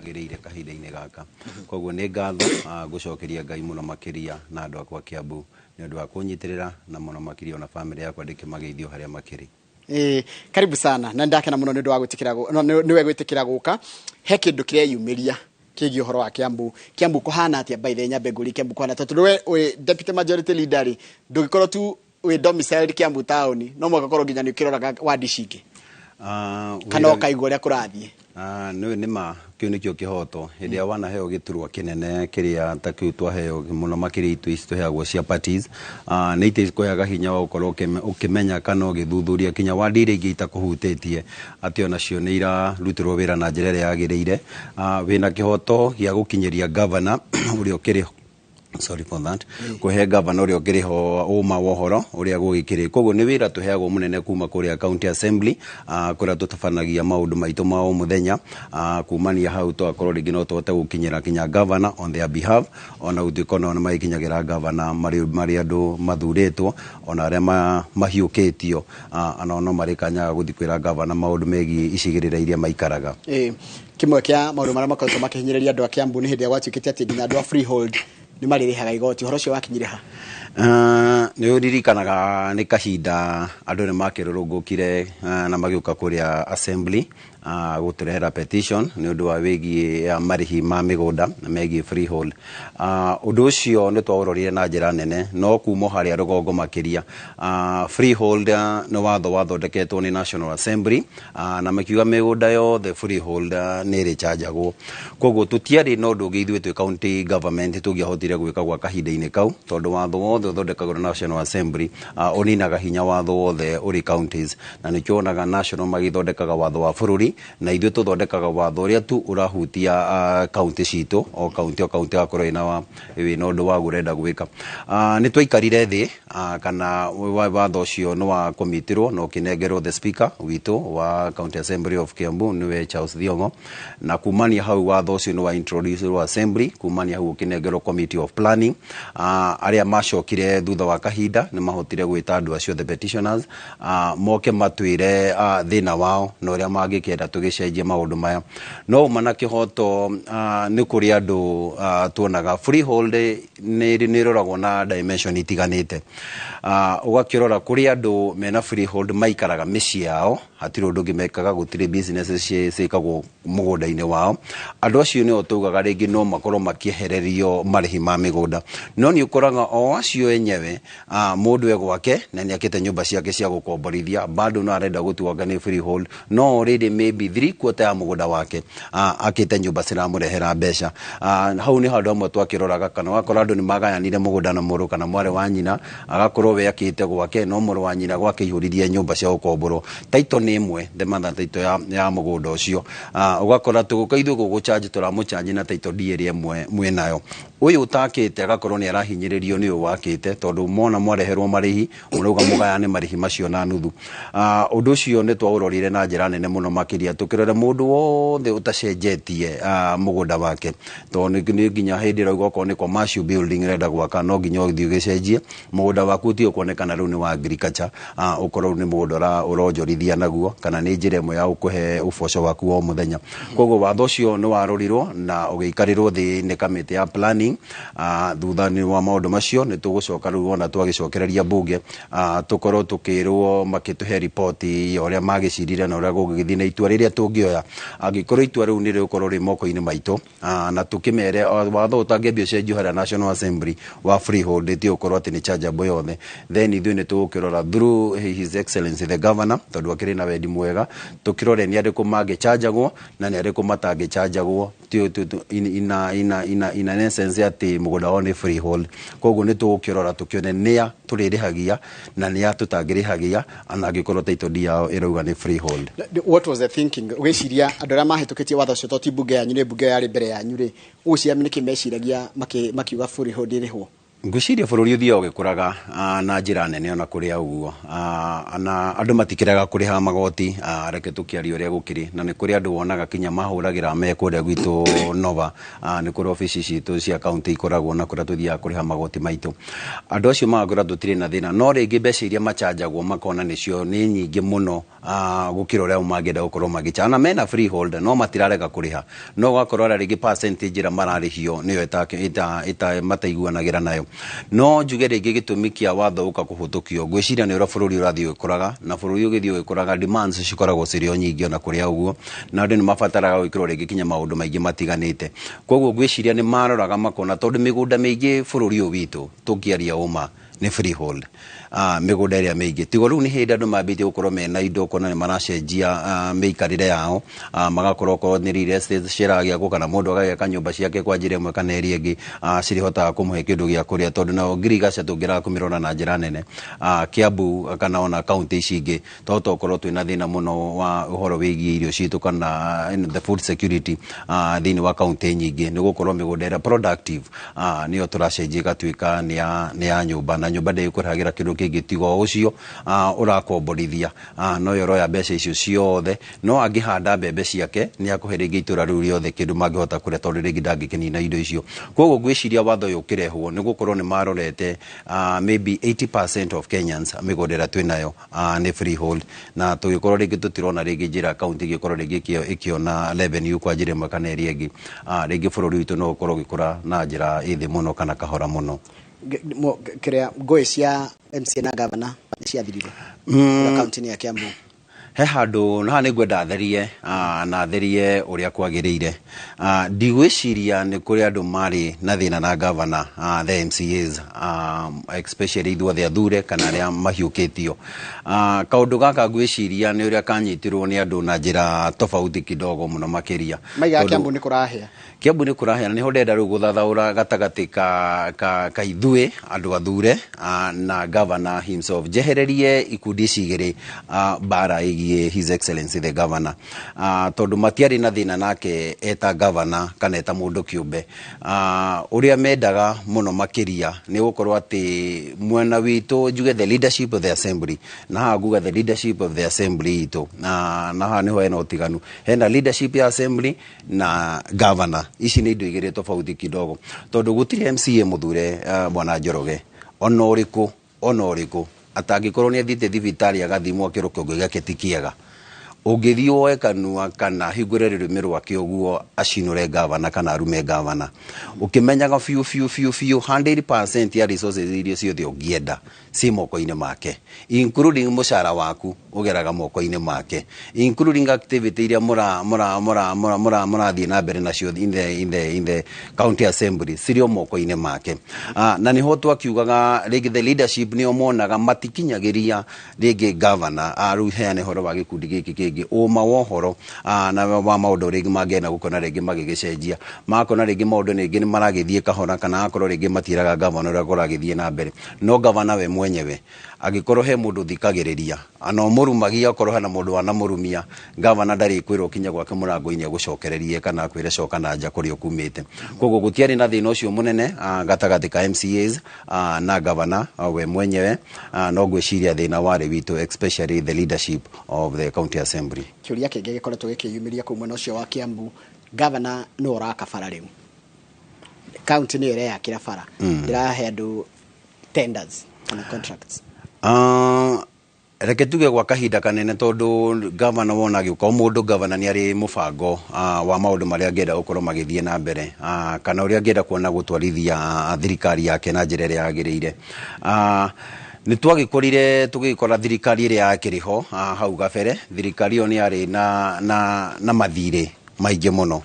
agirire kahinda-ini gaka koguo ni ngatho gucokeria Ngai muno makiria na andu akwa Kiambu ni undu wa kunyitirira na muno makiria na family yakwa ndikimageithio haria makiri. Karibu sana na ndakena muno ni undu wa gwitikira niwe gwitikira guka he kindu kiria yumiria kigi uhoro wa Kiambu kuhana atia by the nyambe nguri Kiambu kuhana tondu we deputy majority leader ndugikorwo tu we domicile Kiambu town no mwagakorwo nginya ni kiroraga wadi cingĩ kana ukaigua uria kurathie ni ma kiu nikio kihoto hindi ya wana heo giturwa kinene kiria ta kiu twaheo muno makiri itu ici tuheagwo cia parties ni ite koyaga hinya wa ukorwo ukimenya kana ugithuthuria kinya wadi iria ingĩ itakuhutĩtie atĩ ona cio nĩ irarutirwo wĩra na njĩra ĩrĩa yagĩrĩire wĩna kihoto gĩa gũkinyĩria governor ũrĩa ũkĩrĩ sorry for that kuhe governor uria ngiriho uma wohoro uria gugikiri koguo ni wira tuheagwo munene kuma kuria county assembly kuria tutabanagia maundu maitu ma muthenya kumania hau twakorwo ringi no twote gukinyira kinya governor on their behalf ona uthikono ona maikinyagira governor mari andu mathuritwo ona aria mahiukitio ana no mari kanya guthikwira governor maundu megi icigirira iria maikaraga kimwe kia maundu maria makoretwo makihinyiriria andu a Kiambu ni hindi ya gwatuikite ati nginya andu a freehold ni maririhaga igoti horo cio wakinyire ha ni uririkanaga ni kahinda andu ni makirurungukire na magiuka kuria assembly guturehera petition ni undu wa wigi ya marihi ma migunda na megi freehold undu ucio ni twaurorire na njira nene no kumo haria rugongo makiria freehold no watho wathondeketwo ni National Assembly na makiuga migunda yothe freehold ni ri chargeagwo koguo tutiari no ndu ngeithwe twi county government tungiahotire gwika gwa kahinda-ini kau tondu watho wothe uthondekagwo na National Assembly uninaga hinya watho wothe uri counties na nikionaga national magithondekaga watho wa bururi na ithuĩ tuthondekaga watho uria tu urahutia county citu o county akorwo ina wina undu wa gurenda gwika ni twaikarire thi kana watho ucio no wa komitirwo no kinengerwo the speaker witu wa county assembly of Kiambu niwe Charles Thiongo na kumania hau watho ucio no wa introduce wa assembly kumania hau kinengerwo committee of planning aria macokire thutha wa kahinda ni mahotire gwita andu acio the petitioners moke matwire thina wao no ria mangikenda tugicenjia maundu maya no mana kihoto ni kuri andu tuonaga freehold ni roragwo na dimension itiganite ugakirora kuri andu mena freehold maikaraga micii yao hatiri undu ngimekaga gutire businesses ciikagwo mugunda-ini wao andu acio ni otugaga ringi no makorwo makiehererio marihi ma migunda no ni ukoraga o acio enyewe mundu we gwake na ni akite nyumba ciake cia gukomborithia bado no arenda gutuaga ni freehold no already maybe 3/4 ya mugunda wake akite nyumba ciramurehera mbeca hau ni handu amwe twakiroraga kana wakora andu ni magayanire mugunda na muru kana mware wa nyina agakorwo we akite gwake no muru wa nyina gwake ihuririe nyumba cia gukomborwo taito ni imwe the mother taito ya mugunda ucio ugakora tugukaithwe gugucharge turamucharge na taito dieri imwe mwenayo uyu utakite agakorwo ni arahinyiririo ni uyu wakite tondu mona mwareherwo marihi urauga mugayane marihi macio na nuthu undu ucio ni twaurorire na njira nene muno makiria tukirore mundu wothe utacenjetie mugunda wake tondu ni nginya hindi rauga ko ni commercial building renda gwaka no nginya uthii ugicenjie mugunda waku ti ukuonekana riu ni wa agriculture ukorwo ni mugunda uronjorithia naguo kana ni njira imwe ya ukuhe uboco waku o muthenya koguo watho ucio ni warorirwo na ugiikarirwo thi ni committee ya planning thutha ni wa maundu macio ni tugucoka riu ona twagicokereria bunge tukorwo tukirwo makituhe report ya uria magicirire na uria gugithii na itua riria tungioya angikorwo itua riu ni rikorwo ri moko-ini maitu na tukimere watho utangiambia cenjio haria National Assembly wa freehold ti ukorwo ati ni chargeable yothe then ithuĩ ni tugukirora through his excellency the governor tondu akiri na wendi mwega tukirore ni ariku mangichargeagwo na ni ariku matangichargeagwo in essence ati mugunda wao ni freehold koguo ni tugukirora tukione nia turirihagia na nia tutangirihagia ana angikorwo taito yao irauga ni freehold. What was the thinking weciria andu aria mahitukitie watho cio toti bunge yanyu ni bunge yari mbere yanyu ri ucia ni kimeciragia makiuga freehold irihwo Ngwiciria bururi uthia ugikuraga na njira nene ona kuria uguo na andu matikiraga kuriha magoti reke tukiaria uria gukiri na ni kuria andu wonaga kinya mahuragira me kuria gwitu Nova ni kuria office citu cia county ikoragwo na kuria tuthia kuriha magoti maitu andu acio magura tutire na thina no ringi mbeca iria machanjagwo makona nicio ni nyingi muno gukira uria mangenda gukorwo magichana mena freehold no matirarega kuriha no gakorwo ringi percentage ra mararihio niyo ita mataiguanagira nayo no njuge ringi gitumi kia watho uka kuhutukio gwiciria ni ura bururi urathii ukuraga na bururi ugithii ukuraga demands cikoragwo cirio nyingi ona kuria uguo na andu ni mabataraga gwikirwo ringi kinya maundu maingi matiganite koguo gwiciria ni maroraga makona tondu migunda mingi bururi uyu witu tukiaria uma ni freehold migunda iria mingi tigo riu ni hindi andu mambite gukorwo mena indo kona ni maracenjia meikarire yao magakorwo ko ni real estate shiragia ko kana mundu agaka nyumba ciake kwa njira imwe kana eri ingi cirihota kumuhe kindu gia kuria tondu na ngirigaca tungira kumirona na njira nene Kiambu kana ona county ici ingi toto korwo twina thina muno wa uhoro wigie irio citu kana the food security thini wa county nyingi ni gukorwo migunda ira productive niyo turacenjia gatuika ni ya nyumba na nyumba ndi ikuragira kindu kingi tigo ucio urakomborithia no yoroya mbeca icio ciothe no angihanda mbembe ciake ni akuherege itura riu riothe kindu mangihota kuria tondu ringi ndangikenina indo icio koguo gwiciria watho yukirehwo ni gukorwo ni marorete maybe 80% of Kenyans migondera twinayo ni freehold na tugikorwo ringi tutirona ringi njira county gikorwo ringi ikiona revenue kwa njira makana eri ingi ringi bururi witu no gukorwo gikura na njira ithi muno kana kahora muno kiria ngoi cia MC na governor cia thirire county ya Kiambu he handu na ni gwenda therie na therie uria kwagirire ndigwiciria ni kuri andu mari na thina na governor the MCAs especially ithuothe athure kana aria mahiukitio kaundu gaka gwiciria ni uria kanyitirwo ni andu na njira tofauti kidogo muno makiria maiga Kiambu ni kurahia Kiambu ni kurahia na ni ndenda riu guthathaura gatagati ka ithui andu athure na governor himself jehererie ikundi cigiri bara his excellency the governor tondu matiari na thina nake eta governor kana eta mundu kiumbe uria mendaga muno makiria ni gukorwo ati mwena witu njuge the leadership of the assembly na haguga the leadership of the assembly itu na ha niho ena utiganu hena leadership ya assembly na governor ici ni indo igire tofauti kidogo tondu gutiri MCA muthure bwana Njoroge ona uriku atangikorwo ni athite thibitari agathimwo kirukongo giake tikiega ungithio oe kanua kana hingure ririmi rwake uguo acinure gavana kana arume gavana ukimenyaga fiu 100% ya resources iria ciothe ungienda si moko-ini make including mushara waku ugeraga moko-ini make including activity iria murathie na mbere nacio in the county assembly sirio moko-ini make na niho twakiugaga rigi the leadership ni omonaga matikinyagiria rigi governor aruheane horo wa gikundi giki uma wohoro na wa maundu ringi mangena gukona ringi magigicenjia makona ringi maundu ningi ni maragithie kahora kana akorwo ringi matiraga governor uria koragithie na mbere no governor we mwenyewe agikorwo he mundu thikagiriria ana murumagia akorwo hana mundu wana murumia governor ndari kwirwo kinya gwake murango-ini gucokererie kana kwire coka na nja kuri okumite koguo gutiari na thina ucio munene gatagati ka MCAs na governor we mwenyewe no gwiciria thina wari witu especially the leadership of the county assembly kiuria kingi gikoretwo gikiyumiria ku mwena ucio wa Kiambu governor no uraka bara riu county ni ire yakira bara ndirahe andu tenders and contracts reke tuge gwa kahinda kanene tondu governor wona giuka mundu governor ni ari mubango wa maundu maria angenda gukorwo magithie na mbere kana uria angenda kuona gutwarithia thirikari yake na njira iria yagiriire ni twagikorire tugikora thirikari iria yakiriho hau gabere thirikari yo ni ari na mathire maingi muno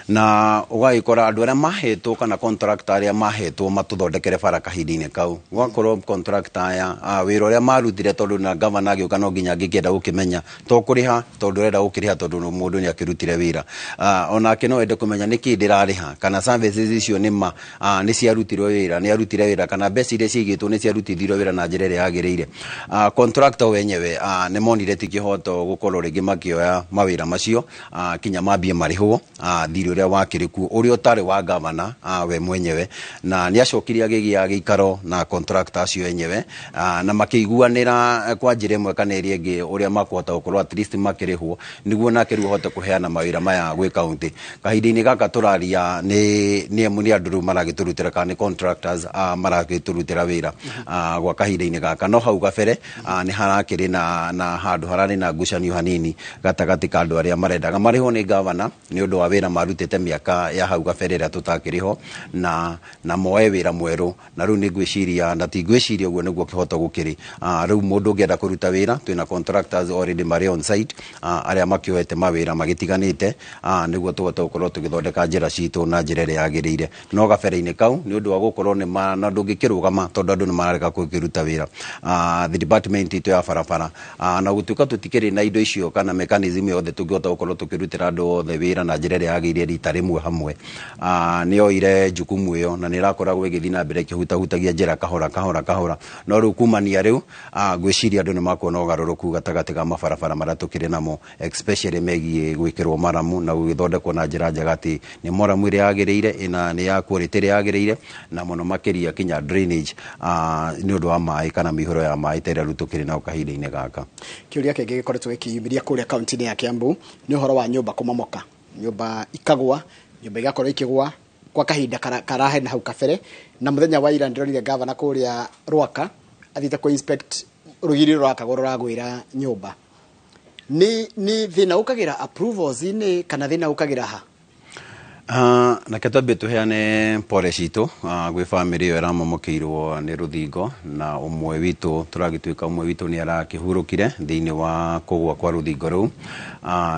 na ugaikora andu aria mahetwo kana contractor aria mahetwo matuthondekere bara kahindini kau gwakorwo contractor aya wira uria marutire tondu na governor agiuka no nginya angienda gukimenya to kuriha tondu renda gukiriha tondu mundu ni akirutire wira onake no ende kumenya niki ndirariha kana services icio ni ciarutirwo wira ni arutire wira kana mbeca iria cigitwo ni ciarutithirwo wira na njira iria yagiriire contractor wenyewe ni monire tikihoto gukorwo ringi makioya mawira macio kinya mambie marihwo thiri uria wakiriku uria utari wa governor we mwenyewe na niacokiria gigia gikaro na contractor acio enyewe na makiguanira kwa njira imwe kana iri ingi uria makuhota gukorwo at least makirihwo niguo nake riu hote kuheana mawira maya gwi county kahinda-ini gaka turaria ni andu maragiturutira kana contractors maragiturutira wira gwa kahinda-ini gaka no hau gabere ni harakiri na handu harari na ngucanio hanini gatagati ka andu aria marendaga mariho ni governor ni undu wa wira marutite miaka ya hau gabere ria tutakiriho na moe wira mweru na riu ni ngwiciria na ti ngwiciria uguo niguo kihota gukiri riu mundu ngienda kuruta wira twina contractors already mari on site aria makioete mawira magitiganite niguo tugote gukorwo tugithondeka njira citu na njira iria yagiriire no gabere-ini kau ni undu wa gukorwo ni na ndungikirugama tondu andu ni marareka kukiruta wira the department itu ya barabara na gutuika tutikiri na indo icio kana mechanism yothe tungihota gukorwo tukirutira andu othe wira na njira iria yagiriire rita rimwe hamwe ni oire jukumu iyo na nirakoragwo igithii na mbere kihutahutagia njira kahora no riu kumania riu ngwiciria andu ni makuona ugaruruku gatagati ka mabarabara maria tukiri namo especially megie gwikirwo maramu na gugithondekwo na njira njega ati ni maramu iria yagiriire ina ni ya quality iria yagiriire na muno makiria kinya drainage ni undu wa mai kana mihoro ya mai tere riu tukiri na kahinda-ini gaka kiuria kingi gikoretwo gikiyumiria kuria kaunti-ini ya Kiambu ni uhoro wa nyumba kumomoka nyumba ikagwa nyumba igakorwo ikigwa kwa kahinda karahe na hau kabere na muthenya wa ira ndirorire governor kuria Rwaka athite ku inspect rugiri rwakagwo ruragwira nyumba ni thina ukagira approvals ini kana thina ukagira ha na ketambe tuheane pole citu gwi family yo ramomokirwo ni ruthingo na umwe witu turagituika umwe witu ni arakihurukire thiini wa kugwa kwa ruthingo ru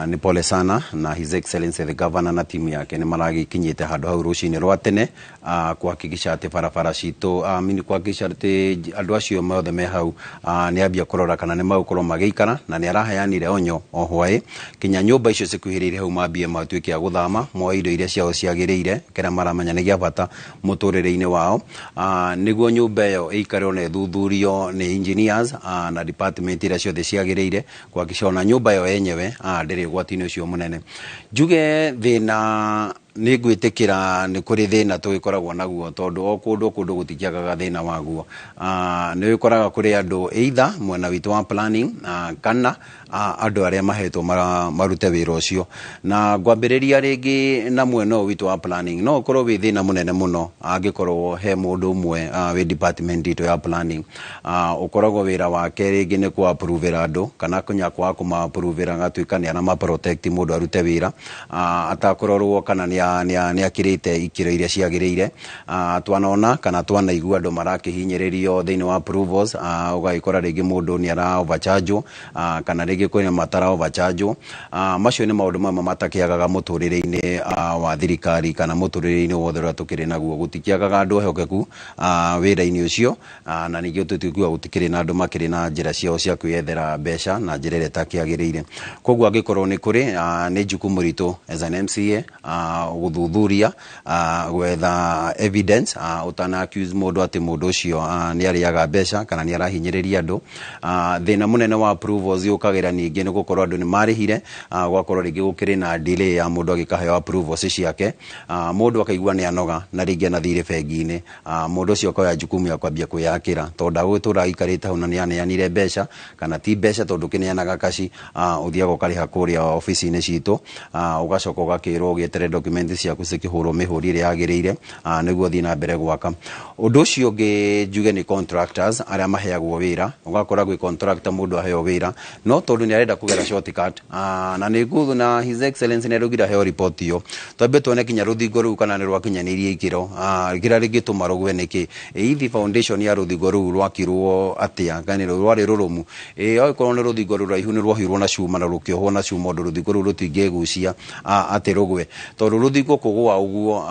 ni pole sana na his excellency the governor na timu yake ni maragikinyite handu hau rucini rwa tene kuhakikisha ati barabara citu mini kuhakikisha ati andu acio mothe me hau ni ambia kurora kana ni magukorwo magiikara na ni araheanire onyo o hwae kinya nyumba icio cikuhirire hau mambie matuike a guthama mo indo iria ciao ciagiriire kera maramanya ni giabata muturire-ini wao niguo nyumba iyo ikare na thuthurio ni engineers na department iria ciothe ciagiriire kuhakikisha ona nyumba iyo yenyewe ndiri gwatini ucio munene njuge thina ni ngwitikira ni kuri thina tugikoragwo naguo tondu o kundu gutikiagaga thina waguo ni wikoraga kuri andu either mwena witu wa planning kana andu aria mahetwo marute wira ucio na ngwambiriria ringi na mwena witu wa planning no ukorwo wi thina munene muno angikorwo he mundu umwe wi department itu ya planning ukoragwo wira wake ringi ni ku approve andu kana kunya kwa kuma approve gatwika ni ana ma protect mundu arute wira atakororwo kana ni akirite ikiro iria ciagiriire twanona kana twanaigua andu marakihinyiririo thiini wa approvals ugaikora ringi mundu ni ara overcharge kana ringi kwina matara overcharge macio ni maundu mamwe matakiagaga muturire-ini wa thirikari kana muturire-ini wothe ria tukiri naguo gutikiagaga andu ehokeku wira-ini ucio na ningio tutigua gutikiri na andu makiri na njira ciao cia kwiyethera mbeca na njira ria takiagiriire koguo angikorwo ni kuri ni jukumu ritu as an MCA guthuthuria gwetha evidence utana accuse mundu ati mundu ucio ni ariaga mbeca kana ni arahinyiriria andu thina munene wa approvals ukagira ningi ni gukorwo andu ni marihire gwakorwo ringi gukiri na delay ya mundu agikaheo approvals ciake mundu akaigua ni anoga na ringi na thire bengi-ini mundu ucio akoya jukumu ya kwambia kuyakira tondu agwitura ikarite hau na ni aneanire mbeca kana ti mbeca tondu kineanaga kaci uthiaga ukariha kuria office-ini citu ugacoka ugakirwo gietere document ciaku cikihurwo mihuri iria yagiriire niguo thii na mbere gwaka undu ucio ungi njuge ni contractors aria maheagwo wira ugakora gwi contractor mundu aheo wira no tondu ni arenda kugera shortcut na ni good na his excellency ni rugira heo report yo twambe tuone kinya ruthingo ru kana ni rwakinyanirie ikiro gira rigituma rugwe niki ithi foundation ya ruthingo ru rwakirwo atia kana rwari rurumu oikorwo ni ruthingo ru raihu ni rwahirwo na cuma na rukiohwo na cuma undu ruthingo ru rutingegucia ati rugwe tondu ruthingo kugwa uguo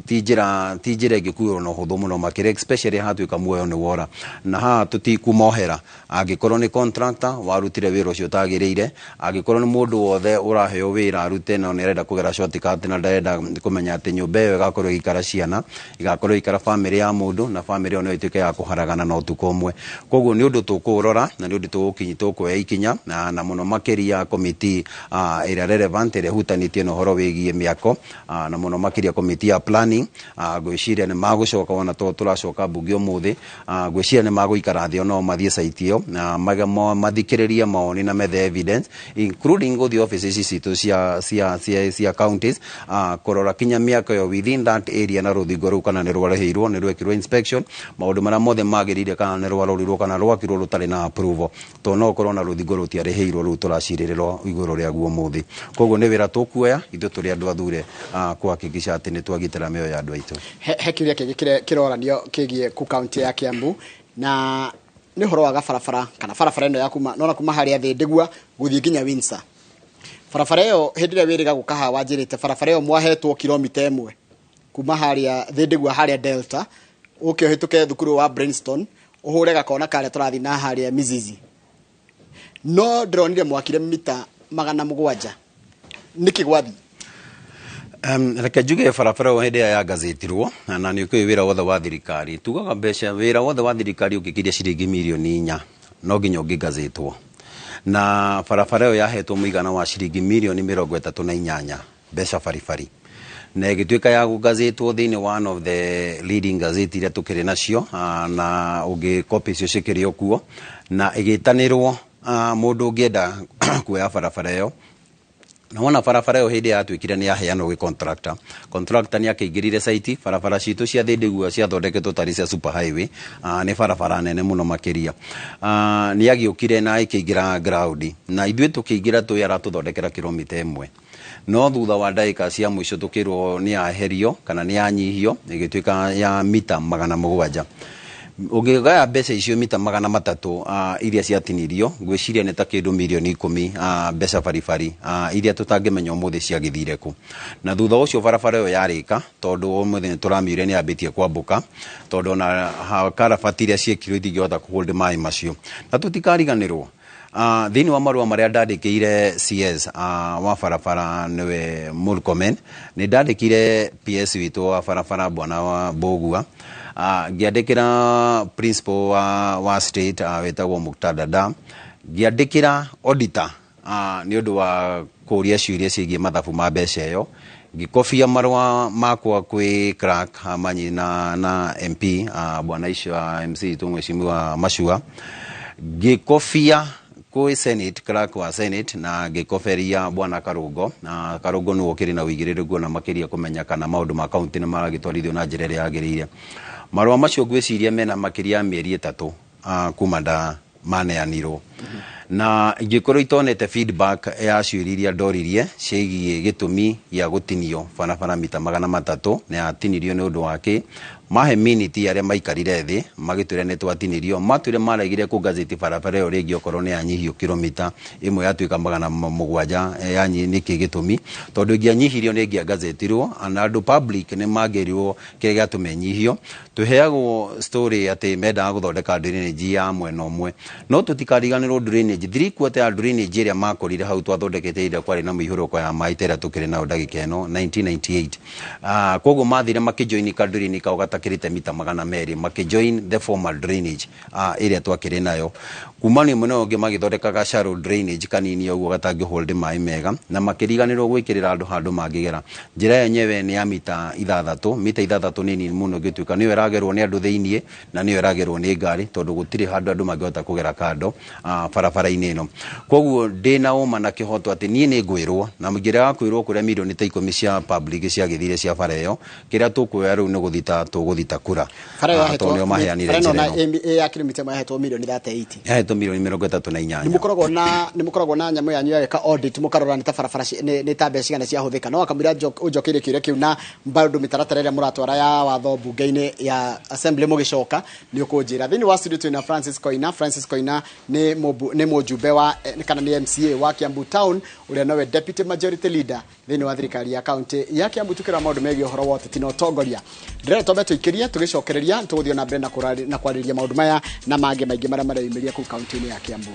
tijira ingikuirwo na huthu muno makire especially hatuika muoyo ni wora na ha tutikumohera angikorwo ni contractor warutire wira ucio tagiriire angikorwo ni mundu wothe uraheo wira arute na ni arenda kugera shortcut na ndarenda kumenya ati nyumba iyo igakorwo ikara ciana igakorwo ikara family ya mundu na family ono ituike ya kuharagana na utuko umwe koguo ni undu tukurora na ni undu tukuya ikinya na muno makiria committee ira relevant ire hutanitie no horo wigie miaka mĩako na mũno makĩria komiti ya planning ngwĩciria nĩ magũcoka ona to tũracoka mbunge ũmũthĩ ngwĩciria nĩ magũikara thĩ no mathiĩ site ĩyo mathikĩrĩrie maoni na methe evidence including gũthiĩ offices citũ cia counties kũrora kinya mĩako yo within that area na rũthingo rũu kana nĩ rwarĩhĩirwo nĩ rwekirwo inspection maũndũ marĩa mothe magĩrĩire kana nĩ rwarorirwo kana rwakirwo rũtarĩ na approval to no korwo na rũthingo rũtiarĩhĩirwo rũu tũracirĩrĩrwo igũrũ rĩaguo ũmũthĩ koguo nĩ wĩra tũkuoya ithuĩ tũrĩ andũ athure kuhakikisha atĩ nĩ twagitĩra mĩoyo ya andũ aitũ he kiuria kĩngĩ kĩroranio kĩgiĩ ku kaunti ya Kiambu na nĩ ũhoro wa gabarabara kana barabara ĩno ya kuma nona kuma harĩa thĩ ndigua gũthiĩ nginya Windsor barabara ĩyo hĩndĩ ĩrĩa wĩrĩga gũkaha wanjĩrĩte barabara ĩyo mwahetwo kilomita 1 kuma harĩa thĩ ndigua harĩa Delta ũkĩhĩtũke thukuru wa Brainston ũhũre gakona karĩa tũrathiĩ na harĩa Mizizi no ndronire mwakire mita 700 niki gwathi reke njuge barabara hĩndĩ ĩyo yangathĩtirwo na nĩ ũkĩũĩ wĩra wothe wa thirikari tugaga mbeca wĩra wothe wa thirikari ũngĩkĩria ciringi mirioni 4 no nginya ũngĩgathĩtwo na barabara ĩyo yahetwo mũigana wa ciringi mirioni 38 mbeca baribari na ĩgĩtuĩka ya gũgathĩtwo thĩinĩ one of the leading gazette iria tũkĩrĩ nacio na ũngĩ copy icio cikĩrĩ o kuo na ĩgĩtanĩrwo mũndũ ũngĩenda kuoya barabara ĩyo na wona barabara ĩyo hĩndĩ yatuĩkire nĩ yaheanwo gwĩ contractor nĩ akĩingĩrire site barabara citũ cia thĩndigua ciathondeketwo tarĩ cia super highway nĩ barabara nene mũno makĩria nĩ agĩũkire na akĩingĩra ground na ithuĩ tũkĩingĩra tũĩ aratũthondekera kilomita 1 no thutha wa ndagĩka cia mũico tũkĩrwo nĩ yaherio kana nĩ yanyihio ĩgĩtuĩka ya mita 700 ũngĩgaya mbeca icio mita 300 iria ciatinirio ngwĩciria nĩ ta kĩndũ mirioni 10 mbeca baribari iria tũtangĩmenya ũmũthĩ ciagĩthire ku na thutha ũcio barabara ĩyo yarĩka tondũ ũmũthĩ tũramĩure nĩ yambĩtie kwambũka tondũ na karabati iria ciekirwo itingĩhota kũhold maĩ macio na tũtikariganĩrwo thĩinĩ wa marũa marĩa ndandĩkĩire CS wa barabara nĩwe Murkomen nĩ ndandĩkire PS witũ wa barabara bwana wa Bogua ngĩandĩkĩra principal wa state wetagwo Muktadada ngĩandĩkĩra auditor nĩ ũndũ wa kũria ciũria ciĩgiĩ mathabu ma mbeca ĩyo ngĩkobia marũa makwa kwĩ clerk Manyi na MP bwana icio MC tu mheshimiwa Mashua ngĩkobia kwĩ Senate clerk wa Senate na ngĩkoberia bwana Karungo na Karungo nĩ wokĩrĩ na ũigĩrĩrĩku na makĩria kũmenya kana maũndũ ma kaunti nĩ maragĩtwarithio na njĩra ĩrĩa yagĩrĩire marũa macio ngwĩciria mena makĩria ya mĩeri 3 kuma nda maneanirwo na ingĩkorwo itonete feedback ya ciũria iria ndoririe ciĩgiĩ gĩtũmi gĩa gũtinio barabara mita 300 na yatinirio nĩ ũndũ wake mahe minute arĩa maikarire thĩ magĩtwĩra nĩ twatinirio matwĩre maraigire ku gazeti barabara ĩyo rĩngĩ okorwo nĩ yanyihio kilomita ĩmwe yatuĩka 700 yanyi nĩkĩ gĩtũmi tondũ ingĩanyihirio nĩ ingĩagazetirwo na andũ public nĩ magĩrirwo kĩrĩa gĩatũmenyihio tũheagwo story atĩ mendaga gũthondeka drainage ya mwena ũmwe no tũtikariganĩrwo drainage 3/4 ya drainage ĩrĩa makorire hau twathondekete ĩrĩa kwarĩ na mĩihũrũko ya maĩ tera tũkĩrĩ nayo ndagĩka ĩno 1998 koguo mathire makĩjoin ka drainage kao kirite mita 200 makĩjoin the formal drainage area twakĩrĩ nayo kumania mwena ũngĩ magĩthondekaga shallow drainage kanini ũguo gatangĩhold maĩ mega na makĩriganĩrwo gwĩkĩrĩra andũ handũ mangĩgera njĩra yenyewe nĩ ya mita 6 mita 6 nini mũno gĩtuĩka nĩyo ĩragerwo nĩ andũ thĩinĩ na nĩyo ĩragerwo nĩ ngari tondũ gũtirĩ handũ andũ mangĩhota kũgera kando barabara-inĩ ĩno koguo ndĩna ũma na kĩhoto atĩ niĩ nĩ ngwĩrwo na njĩra ya kwĩrwo kũrĩa mirioni ta 10 cia public ciagĩthire cia bara ĩyo kĩrĩa tũkuoya rĩu nĩ gũthita kura tondũ maheanire njĩra ĩno ya kilomita mahetwo mirioni 38 yahetwo mirioni 38 nĩ mũkoragwo na nyamũ yanyu ya audit mũkarora nĩ ta barabara nĩ ta mbeca cigana ciahũthĩka no akamwĩra ũnjokeire kĩũria kĩu na bado mĩtaratara ĩrĩa mũratwara ya watho mbunge-inĩ ya assembly mũgĩcoka nĩ ũkũnjĩra thĩinĩ wa studio twĩna Francis Koina nĩ mũjumbe wa kana nĩ MCA wa Kiambu Town ũrĩa nowe deputy majority leader thĩinĩ wa thirikari ya county ya Kiambu tukĩra maũndũ megiĩ ũhoro wa ũteti na ũtongoria ndĩrenda twambe tũikĩrie tũgĩcokereria tũgũthiĩ na mbere na kwarĩrĩria maũndũ maya na mangĩ maingĩ marĩa mareyumĩria kũu kaunti-inĩ ya Kiambu.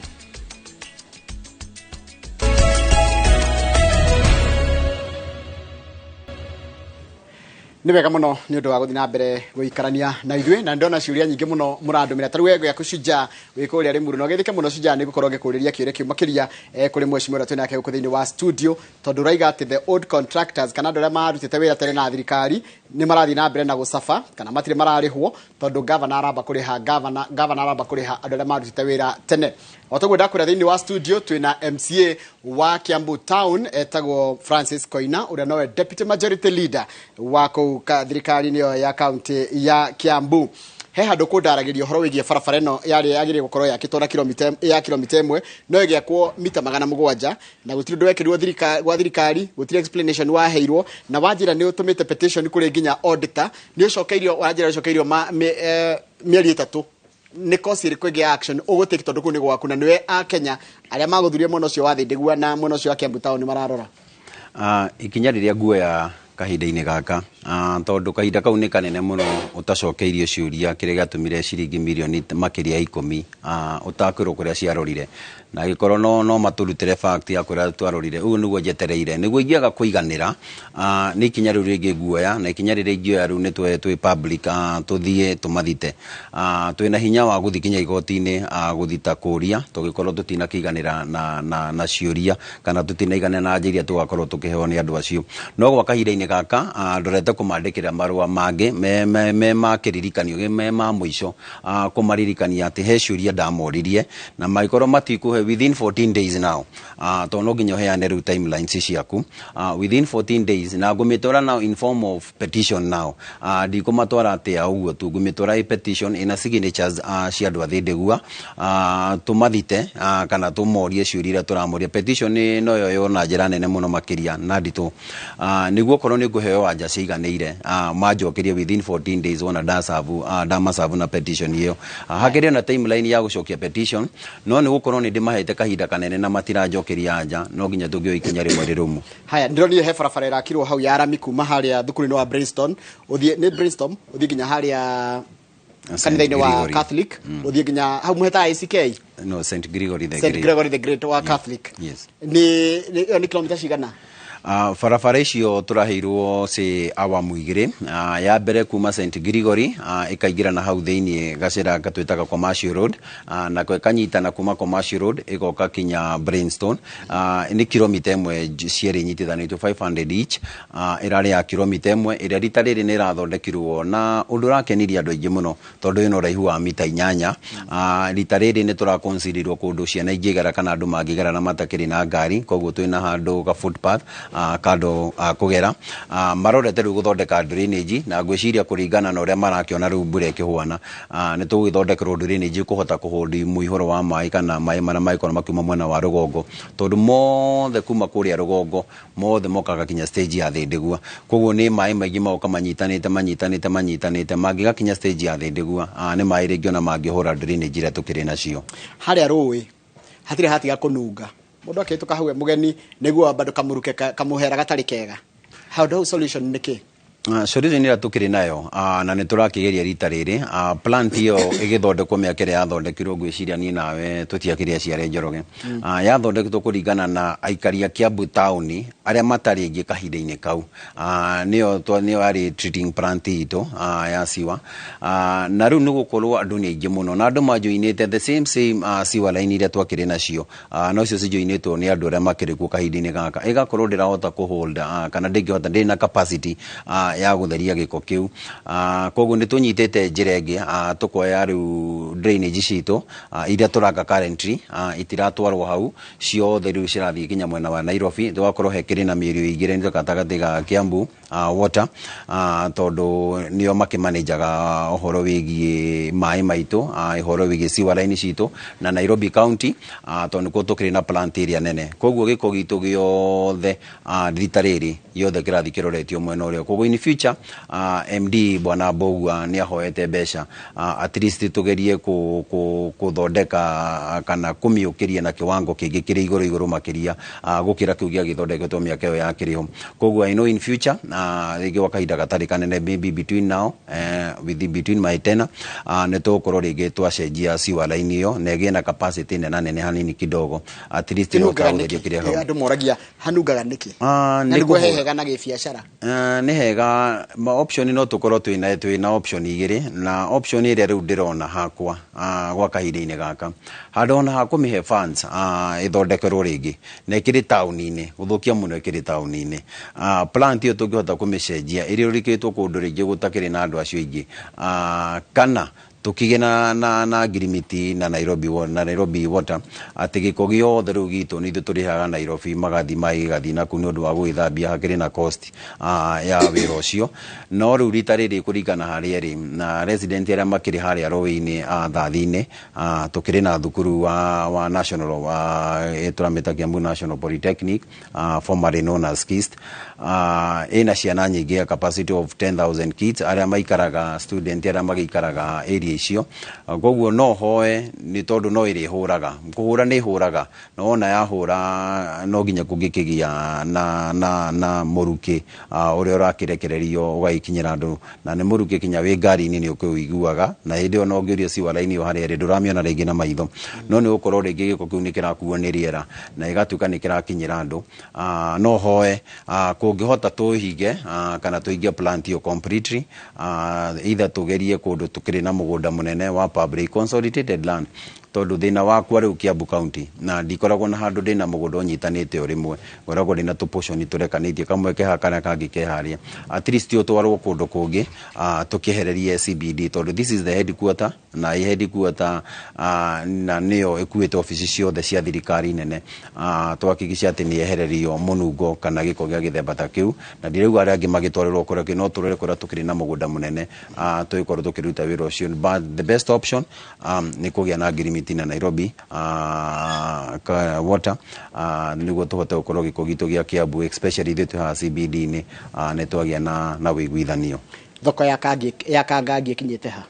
Nĩ wega mũno nĩ ũndũ wa gũthiĩ na mbere gũikarania na ithuĩ na ndona ciũria nyingĩ mũno mũrandũmĩra tarĩu wega Shujaa wĩ kũrĩa Limuru no gĩthike mũno Shujaa nĩ gũkorwo ngĩkũrĩria kĩũria kĩu makĩria kũrĩ mheshimiwa ũrĩa twĩ nake gũkũ thĩinĩ wa studio tondũ raiga atĩ the old contractors kana andũ arĩa marutĩte wĩra tene na thirikari nĩ marathiĩ na mbere na gũcaba kana matirĩ mararĩhwo tondũ gavana aramba kũrĩha andũ arĩa marutĩte wĩra tene. O toguo ndakwĩra thĩinĩ wa studio twĩna MCA wa Kiambu Town etagwo Francis Koina ũrĩa nowe deputy majority leader wa kũu thirikari-inĩ ĩyo ya kaunti ya Kiambu. He handũ kũndaragĩria ũhoro wĩgiĩ barabara ĩno yarĩ yagĩrĩire gũkorwo yakĩtwo na kilomita ĩmwe no ĩgĩakwo mita 700 na gũtirĩ ũndũ wekĩrirwo gwa thirikari gũtirĩ explanation waheirwo na wanjĩra nĩ ũtũmĩte petition kũrĩ nginya auditor nĩ ũcokeirio wanjĩra ũcokeirio mĩeri 3 nĩ kosi ĩrĩkũ ĩngĩ action ũgũtĩki tondũ kũu nĩ gwaku na nĩwe a Kenya arĩa magũthuria mwena ũcio wa Thĩndĩgua na mwena ũcio wa Kiambu Town nĩ mararora. Ikinya rĩrĩa nguoya kahinda-inĩ gaka tondũ kahinda kau nĩ kanene mũno ũtacokeirio ciũria kĩrĩa gĩatũmire ciringi mirioni makĩria 10 ũtakwĩrwo kũrĩa ciarorire na gĩkorwo no matũrutĩre fact ya kũrĩa twarorire ũguo nĩguo njetereire nĩguo ingĩaga kũiganĩra nĩ ikinya rĩu rĩngĩ nguoya na ikinya rĩrĩa ingĩoya rĩu nĩ twĩ public tũthiĩ tũmathite twĩna hinya wa gũthiĩ kinya igoti-inĩ gũthita kũria tũgĩkorwo tũtinakĩiganĩra na ciũria kana tũtinaiganĩra na njĩra tũgakorwo tũkĩheo nĩ andũ acio no gwa kahinda-inĩ gaka ndorete kũmandĩkĩra marũa mangĩ me makĩririkanio me ma mũico kũmaririkania atĩ he ciũria ndamoririe na mangĩkorwo matikũhe within 14 days now tondũ no nginya ũheane rĩu timelines ciaku within 14 days na ngũmĩtwara now in form of petition now ndikũmatwara atĩa ũguo tu ngũmĩtwara petition ina signatures cia andũ a Thĩndĩgua tũmathite kana tũmorie ciũria iria tũramoria petition no yo na njĩra nene mũno makĩria na nditũ nĩguo korwo nĩ ngũheo wanja ciiganĩire manjokerie within 14 days wona ndamasavu na petition ĩyo hakĩrĩ na timeline ya gũcokia petition no nĩ gũkorwo nĩ ndĩmahete kahinda kanene na matiranjokeria anja no nginya tũngĩoya ikinya rĩmwe rĩrũmu. Haya ndĩronire he barabara ĩrakirwo hau ya Arami kuma harĩa thukuru-inĩ wa Brainston ũthiĩ nginya harĩa kanitha-inĩ wa Catholic ũthiĩ nginya hau mũheta ICK no St Gregory the Great wa Catholic nĩ kilomita cigana? Barabara icio tũraheirwo ci awamu igĩrĩ ya mbere kuma St Gregory ĩkaingĩra na hau thĩinĩ gacĩra gatwĩtaga Commercial Road na kanyitana kuma Commercial Road ĩgoka kinya Brainston nĩ kilomita ĩmwe cierĩ nyitithanĩtio 500 each ĩrarĩ ya kilomita ĩmwe ĩrĩa rita rĩrĩ nĩ ĩrathondekirwo na ũndũ ũrakenirie andũ aingĩ mũno tondũ ĩno ũraihu wa mita 8 rita rĩrĩ nĩ tũraconsiderirwo kũndũ ciana ingĩgera kana andũ mangĩgera na matakĩrĩ na ngari koguo twĩna handũ ga footpath kando kugera marorete rĩu gũthondeka drainage na ngwĩciria kũringana na ũrĩa marakĩona rĩu mbura ĩkĩhũana nĩ tũgũthondekerwo drainage kũhota kũhold mũihũro wa maĩ kana maĩ marĩa mangĩkorwo makiuma mwena wa rũgongo tondũ mothe kuma kũrĩa rũgongo mothe mokaga kinya stage ya Thĩndĩgua koguo nĩ maĩ maingĩ magoka manyitanĩte mangĩgakinya stage ya Thĩndĩgua nĩ maĩ rĩngĩ ona mangĩhũra drainage iria tũkĩrĩ nacio harĩa rũĩ hatirĩ hatiga kũnunga mũndũ akĩhĩtũka hau mũgeni nĩguo bado kamũruke kamũhera gatarĩ kega how solution nĩ kĩ? Solution ĩrĩa tũkĩrĩ nayo na nĩ tũrakĩgeria rita rĩrĩ plant ĩyo ĩgĩthondekwo mĩaka ĩrĩa yathondekirwo ngwĩciria niĩ nawe tũtiakĩrĩ aciare Njoroge yathondeketwo kũringana na aikari a Kiambu Town arĩa matarĩ aingĩ kahinda-inĩ kau nĩyo yarĩ treating plant itũ ya siwa na rĩu nĩ gũkorwo andũ nĩ aingĩ mũno na andũ manjoinĩte the same siwa line iria twakĩrĩ nacio no cio cijoinĩtwo nĩ andũ arĩa makĩrĩ kuo kahinda-inĩ gaka ĩgakorwo ndĩrahota kũhold kana ndĩngĩhota na capacity ya gũtheria gĩko kĩu koguo nĩ tũnyitĩte njĩra ĩngĩ tũkoya rĩu drainage citũ iria tũraka currently itiratwarwo hau ciothe rĩu cirathiĩ kinya mwena wa Nairobi tũgakorwo hekĩrĩ na mĩerio igĩrĩ nĩ gatagatĩ ga Kiambu water tondũ nĩo makĩmanajaga ũhoro wĩgiĩ maĩ maitũ ũhoro wĩgiĩ sewer line citũ na Nairobi County tondũ nĩkuo tũkĩrĩ na plant area nene koguo gĩko gitũ gĩothe rita rĩrĩ yothe kĩrathi kĩroretio mwena ũrĩa koguo in future MD bwana Mbogua nĩ ahoete mbeca at least tũgerie kũthondeka kana kũmĩũkĩria na kiwango kĩngĩ kĩrĩ igũrũ makĩria gũkĩra kĩu gĩathondeketwo mĩaka ĩyo ya kĩrĩho koguo I know in future rĩngĩ wa kahinda gatarĩ kanene maybe between now between my tenure nĩ tũgũkorwo rĩngĩ twacenjia sewer line ĩyo na ĩgĩe na capacity nene hanini kidogo at least no tũgũtheria kĩrĩa hau andũ moragia hanungaga nĩkĩ nĩguo hehega na gĩbiacara nĩ hega ma option no tukorwo twina option igiri na option ire riu ndirona hakwa gwa kahinda-ini gaka handona hakumihe funds ithondekerwo ringi na ikiri town-ini guthukia muno ikiri town-ini plant iyo tungihota kumicenjia iri urikitwo kundu ringi gutakiri na andu acio ingi kana tukigena na agreement na Nairobi Water ati giko giothe riu gitu ni turihaga Nairobi magathi gathi na kuni undu wa gwithambia hakiri na cost ya wira ucio no riu rita riri kurigana haria ri na resident aria makiri haria rowi-ini thathi-ini tukiri na thukuru wa national turameta Kiambu National Polytechnic formerly known as KIST ina ciana nyingi a capacity of 10,000 kids aria maikaraga student aria magikaraga area icio koguo no hoe ni tondu no iri huraga kuhura ni huraga no ona ya hura no ginya kungikigia na muruki uria urakirekererio ugaikinyira andu na ni muruki kinya wi ngari-ini ni ukuiguaga na hindi ona ungiurio si wala-ini haria ri nduramiona ringi na maitho no ni ukorwo ringi giko kiu ni kirakuo ni riera na igatuka ni kirakinyira andu no hoe kungihota tuhinge kana tuingie plant yo completely either tugerie kundu tukiri na mugunda munene wa public consolidated land tondu thina wakwa riu Kiambu County na ndikoragwo na handu ndina mugunda unyitanite urimwe ngoragwo ndina tu portion turekanitie kamwe kehakana kangi keharia at least utwarwo kundu kungi tukihererie CBD tondu this is the headquarter na headquarter na nio ekuite office ciothe cia thirikari nene twakigisha ati ni ehererio munungo kana giko gia githemba ta kiu na ndireu aria angi magitwarirwo kuria no turere kuria tukiri na mugunda munene tuikorwo tukiruta wira ucio but the best option ni kugia na agreement na Nairobi Water niguo tuhote gukorwo giko gitu gia Kiambu especially thitu ha CBD ni ne twagia na wiguithanio thoko ya kangi kinyite ha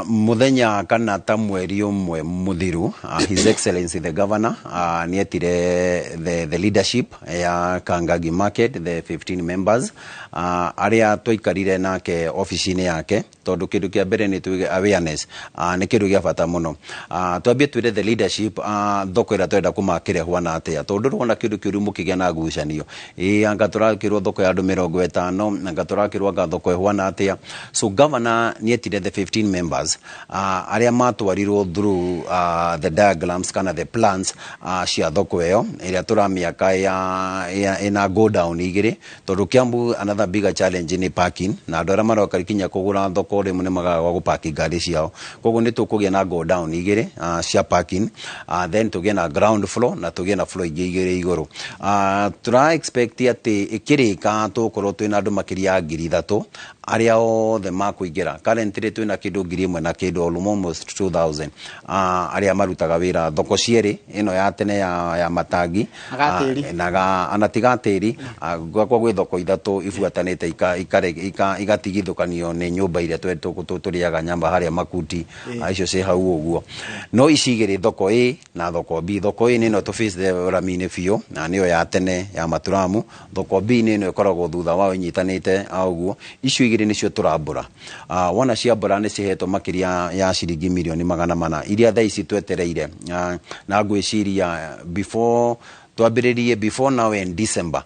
muthenya kana ta mweri umwe muthiru His Excellency the Governor nietire the leadership ya Kangangi Market the 15 members aria twikarire nake office-ini yake tondu kindu kia mbere ni tuige awareness ni kindu gia bata muno twambie twire the leadership thoko ira twenda kumakire hwana atia tondu rona kindu kiuru mukigia na ngucanio anga turakirwo thoko ya andu 50 anga turakirwo thoko hwana atia so governor nietire the 15 members aria matwarirwo through the diagrams kana the plans cia thoko iyo iria turamiaka ya ina go down igiri tondu Kiambu another bigger challenge ni parking na andu aria maroka kinya kugura thoko rimwe ni magaga guparking ngari ciao koguo ni tukugia na go down igiri cia parking then tugie na ground floor na tugie na floor igiri iguru tura expect ati ikirika tukorwo twina andu makiria 3,000 aria othe makuingira currently twina kindu 1,000 na kindu almost 2,000 aria marutaga wira thoko cieri ino ya tene ya matangi na anatigatiri kwa gwe thoko ithatu ifuatanite igatigithukanio ni nyumba iria turiaga nyamba haria makuti icio ci hau uguo no icigire thoko na thoko B thoko ni no to face the ramine fio na niyo ya tene ya maturamu thoko B ni no ikoragwo thutha wa inyitanite uguo icio nicio turambura wana cia mbura ni cihetwo makiria ya ciringi milioni 400 iria thaa ici twetereire na ngwiciria before now in December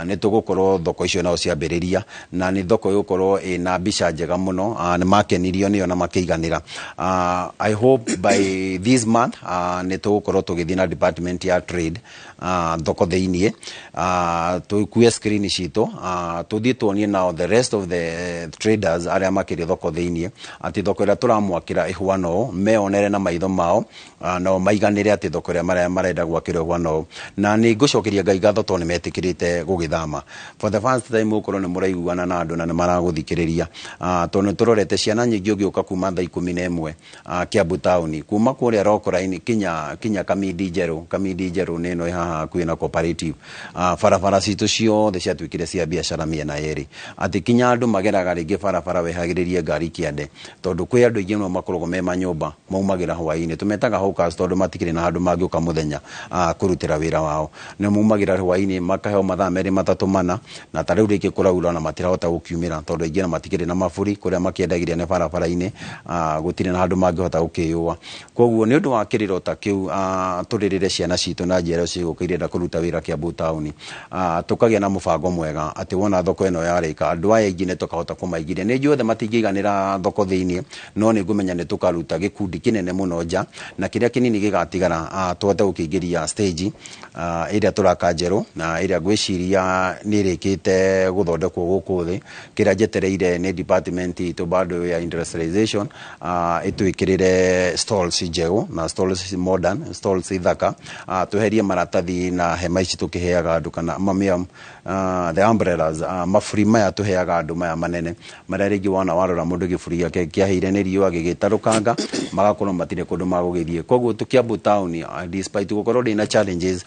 ni tugukorwo thoko icio nao ciambiriria na ni thoko yukorwo ina mbica njega muno ni makenirio niyo na makiiganira I hope by this month ni tugukorwo tugithii na department ya trade thoko theinie tukuye screen citu tuthii tuonie now the rest of the traders aria makiri thoko theinie ati thoko ira turamwakira ihwano meonere na maitho mao no maiganire ati thoko ria marenda gwakira ihwano na ni ngucokeria Ngai ngatho to ni metikirite gugithama for the first time ukoro ni muraiguana na andu na ni maraguthikiriria to ni turorete ciana nyingi ugiuka kuma thaa 11 Kiambu town kuma kuria Rokoraini kinya Kamidi Njeru nino haha kwina cooperative farafara citu ciothe ciatwikire cia biashara miena yeri ati kinya andu mageraga ringi farafara wehagiririe ngari kiande tondu kwi andu ingi no makorogwo me manyumba maumagira hwaini tumetaga hawkers tondu matikire na andu magiuka muthenya kurutira wira wao ne mumagira hwaini makaheo mathaa meri matatu mana na tariu riki kuraura na matirahota gukiumira tondu ingi na matikire na mafuri kuria makiendagiria ne farafara-ini gutire na andu mangihota gukiyua koguo ni undu wa kiriro ta kiu turirire ciana citu na njero cio gũcoka irenda kũruta wĩra Kiambu Town tukagĩa na mũbango mwega ati wona thoko ĩno yarĩka andũ aya aingĩ nĩ tukahota kũmaingĩria nĩ njũĩ matingĩiganĩra thoko thĩinĩ no nĩ ngũmenya nĩ tukaruta gĩkundi kĩnene mũno nja na kĩrĩa kĩnini gĩgatigara tũhote gũkĩingĩria stage ĩrĩa tũraka njerũ na ĩrĩa ngwĩciria nĩ ĩrĩkĩte gũthondekwo gũkũ thĩ kĩrĩa njetereire nĩ department itũ bado ya industrialization ĩtwĩkĩrĩre stalls njegũ na stalls modern stalls ithaka tweherie maratathi na hema ici tũkĩheaga andũ kana mamiam the umbrellas mafuri maya tũheaga andũ maya manene marĩa rĩngĩ wona warora mũndũ gĩburi gĩake kĩahĩire nĩ riũa gĩgĩtarũkanga magakorwo matirĩ kũndũ magũgĩthiĩ koguo Kiambu Town despite gũkorwo ndĩna challenges